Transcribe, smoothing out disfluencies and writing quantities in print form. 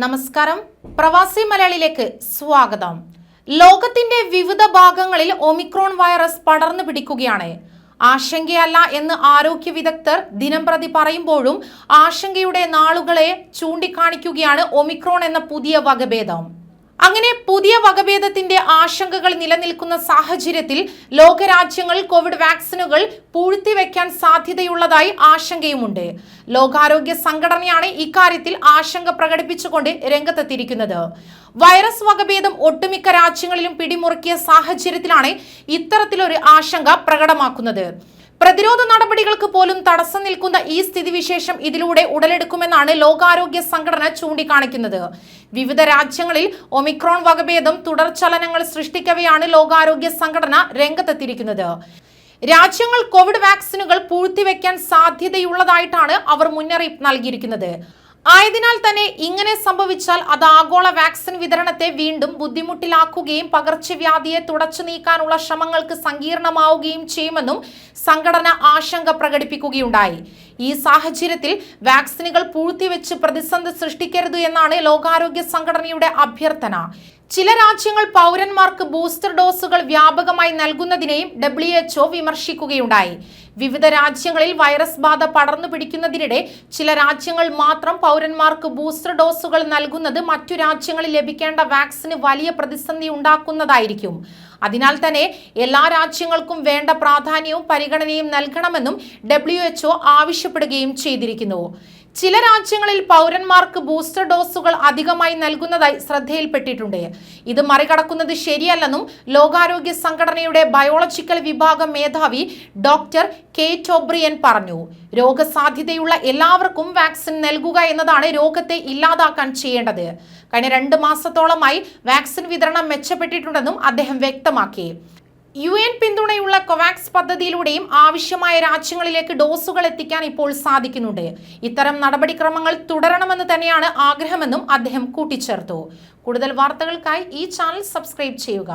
നമസ്കാരം, പ്രവാസി മലയാളിയിലേക്ക് സ്വാഗതം. ലോകത്തിന്റെ വിവിധ ഭാഗങ്ങളിൽ ഒമിക്രോൺ വൈറസ് പടർന്നു പിടിക്കുകയാണ്. ആശങ്കയല്ല എന്ന് ആരോഗ്യ വിദഗ്ധർ ദിനംപ്രതി പറയുമ്പോഴും ആശങ്കയുടെ നാളുകളെ ചൂണ്ടിക്കാണിക്കുകയാണ് ഒമിക്രോൺ എന്ന പുതിയ വകഭേദം. അങ്ങനെ പുതിയ വകഭേദത്തിന്റെ ആശങ്കകൾ നിലനിൽക്കുന്ന സാഹചര്യത്തിൽ ലോകരാജ്യങ്ങൾ കോവിഡ് വാക്സിനുകൾ പൂഴ്ത്തിവെക്കാൻ സാധ്യതയുള്ളതായി ആശങ്കയുമുണ്ട്. ലോകാരോഗ്യ സംഘടനയാണ് ഇക്കാര്യത്തിൽ ആശങ്ക പ്രകടിപ്പിച്ചുകൊണ്ട് രംഗത്തെത്തിയിരിക്കുന്നത്. വൈറസ് വകഭേദം ഒട്ടുമിക്ക രാജ്യങ്ങളിലും പിടിമുറുക്കിയ സാഹചര്യത്തിലാണ് ഇത്തരത്തിലൊരു ആശങ്ക പ്രകടമാക്കുന്നത്. പ്രതിരോധ നടപടികൾക്ക് പോലും തടസ്സം നിൽക്കുന്ന ഈ സ്ഥിതിവിശേഷം ഇതിലൂടെ ഉടലെടുക്കുമെന്നാണ് ലോകാരോഗ്യ സംഘടന ചൂണ്ടിക്കാണിക്കുന്നത്. വിവിധ രാജ്യങ്ങളിൽ ഒമിക്രോൺ വകഭേദം തുടർചലനങ്ങൾ സൃഷ്ടിക്കവെയാണ് ലോകാരോഗ്യ സംഘടന രംഗത്തെത്തിയിരിക്കുന്നത്. രാജ്യങ്ങൾ കോവിഡ് വാക്സിനുകൾ പൂഴ്ത്തിവെക്കാൻ സാധ്യതയുള്ളതായിട്ടാണ് അവർ മുന്നറിയിപ്പ് നൽകിയിരിക്കുന്നത്. ആയതിനാൽ തന്നെ ഇങ്ങനെ സംഭവിച്ചാൽ അത് ആഗോള വാക്സിൻ വിതരണത്തെ വീണ്ടും ബുദ്ധിമുട്ടിലാക്കുകയും പകർച്ചവ്യാധിയെ തുടച്ചു നീക്കാനുള്ള ശ്രമങ്ങൾക്ക് സങ്കീർണമാവുകയും ചെയ്യുമെന്നും സംഘടന ആശങ്ക പ്രകടിപ്പിക്കുകയുണ്ടായി. ഈ സാഹചര്യത്തിൽ വാക്സിനുകൾ പൂഴ്ത്തിവെച്ച് പ്രതിസന്ധി സൃഷ്ടിക്കരുത് എന്നാണ് ലോകാരോഗ്യ സംഘടനയുടെ അഭ്യർത്ഥന. ചില രാജ്യങ്ങൾ പൗരന്മാർക്ക് ബൂസ്റ്റർ ഡോസുകൾ വ്യാപകമായി നൽകുന്നതിനെയും WHO വിമർശിക്കുകയുണ്ടായി. വിവിധ രാജ്യങ്ങളിൽ വൈറസ് ബാധ പടർന്നു പിടിക്കുന്നതിനിടെ ചില രാജ്യങ്ങൾ മാത്രം പൗരന്മാർക്ക് ബൂസ്റ്റർ ഡോസുകൾ നൽകുന്നത് മറ്റു രാജ്യങ്ങളിൽ ലഭിക്കേണ്ട വാക്സിന് വലിയ പ്രതിസന്ധി ഉണ്ടാക്കുന്നതായിരിക്കും. അതിനാൽ തന്നെ എല്ലാ രാജ്യങ്ങൾക്കും വേണ്ട പ്രാധാന്യവും പരിഗണനയും നൽകണമെന്നും WHO ആവശ്യപ്പെടുകയും ചെയ്തിരിക്കുന്നു. ചില രാജ്യങ്ങളിൽ പൗരന്മാർക്ക് ബൂസ്റ്റർ ഡോസുകൾ അധികമായി നൽകുന്നതായി ശ്രദ്ധയിൽപ്പെട്ടിട്ടുണ്ട്. ഇത് മറികടക്കുന്നത് ശരിയല്ലെന്നും ലോകാരോഗ്യ സംഘടനയുടെ ബയോളജിക്കൽ വിഭാഗം മേധാവി ഡോക്ടർ കേറ്റ് ഒബ്രിയൻ പറഞ്ഞു. രോഗസാധ്യതയുള്ള എല്ലാവർക്കും വാക്സിൻ നൽകുക എന്നതാണ് രോഗത്തെ ഇല്ലാതാക്കാൻ ചെയ്യേണ്ടത്. കഴിഞ്ഞ 2 മാസത്തോളമായി വാക്സിൻ വിതരണം മെച്ചപ്പെട്ടിട്ടുണ്ടെന്നും അദ്ദേഹം വ്യക്തമാക്കി. UN പിന്തുണയുള്ള കോവാക്സ് പദ്ധതിയിലൂടെയും ആവശ്യമായ രാജ്യങ്ങളിലേക്ക് ഡോസുകൾ എത്തിക്കാൻ ഇപ്പോൾ സാധിക്കുന്നുണ്ട്. ഇത്തരം നടപടിക്രമങ്ങൾ തുടരണമെന്ന് തന്നെയാണ് ആഗ്രഹമെന്നും അദ്ദേഹം കൂട്ടിച്ചേർത്തു. കൂടുതൽ വാർത്തകൾക്കായി ഈ ചാനൽ സബ്സ്ക്രൈബ് ചെയ്യുക.